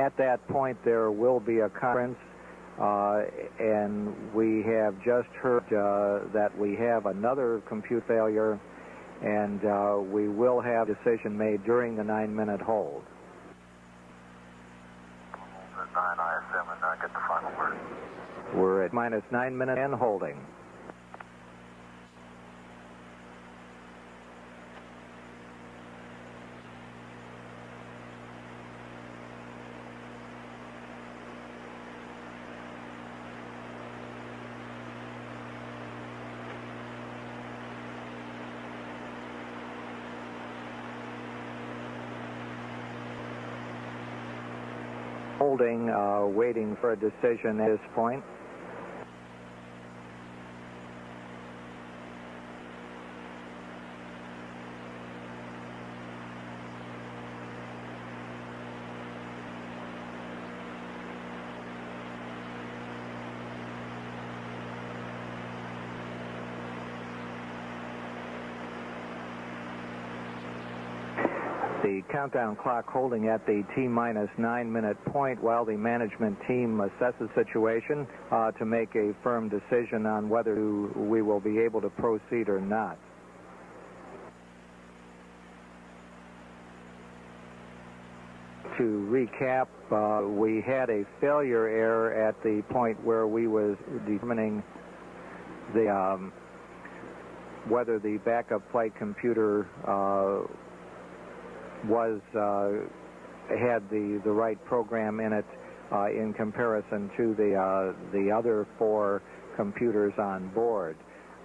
At that point, there will be a conference, and we have just heard that we have another compute failure, and we will have a decision made during the 9-minute hold. At 9 ISM and not get the final word. We're at minus 9 minutes and holding. Holding, waiting for a decision at this point. The countdown clock holding at the T-minus 9-minute point while the management team assesses the situation to make a firm decision on whether we will be able to proceed or not. To recap, we had a failure error at the point where we was determining the whether the backup flight computer had the right program in it in comparison to the other 4 computers on board.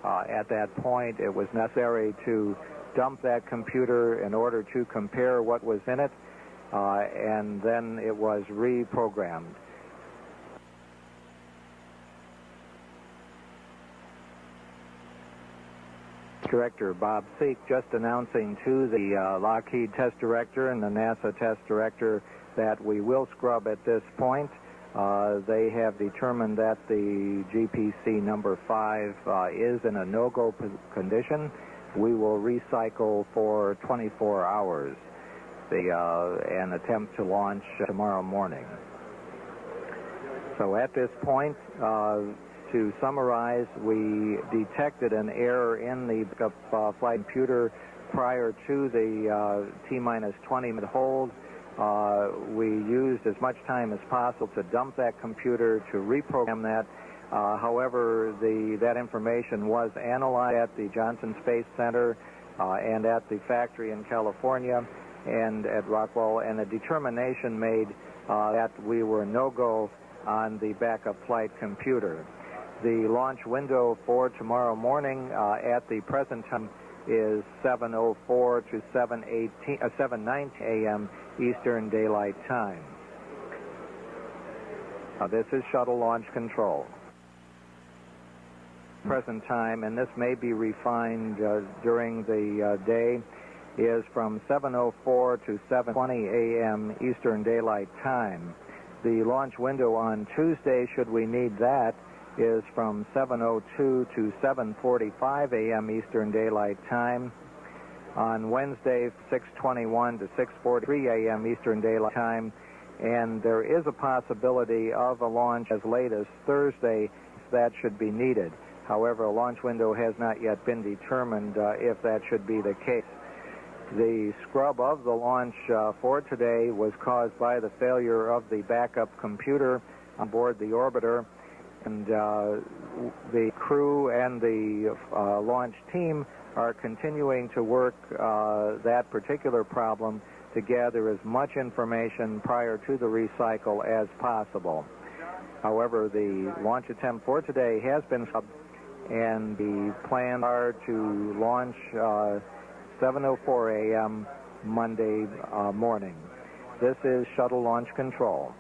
At that point, it was necessary to dump that computer in order to compare what was in it, and then it was reprogrammed. Director Bob Seek just announcing to the Lockheed Test Director and the NASA Test Director that we will scrub at this point. They have determined that the GPC number 5 is in a no-go condition. We will recycle for 24 hours and attempt to launch tomorrow morning. So at this point, to summarize, we detected an error in the backup flight computer prior to the T-minus 20-minute hold. We used as much time as possible to dump that computer, to reprogram that. However, that information was analyzed at the Johnson Space Center and at the factory in California and at Rockwell, and a determination made that we were no-go on the backup flight computer. The launch window for tomorrow morning at the present time is 7:04 to 7:19 a.m. Eastern Daylight Time. This is Shuttle Launch Control. Present time, and this may be refined during the day, is from 7:04 to 7:20 a.m. Eastern Daylight Time. The launch window on Tuesday, should we need that, is from 7:02 to 7:45 a.m. Eastern Daylight Time. On Wednesday, 6:21 to 6:43 a.m. Eastern Daylight Time. And there is a possibility of a launch as late as Thursday if that should be needed. However, a launch window has not yet been determined if that should be the case. The scrub of the launch for today was caused by the failure of the backup computer on board the orbiter. And the crew and the launch team are continuing to work that particular problem to gather as much information prior to the recycle as possible. However, the launch attempt for today has been scrubbed, and the plans are to launch 7:04 a.m. Monday morning. This is Shuttle Launch Control.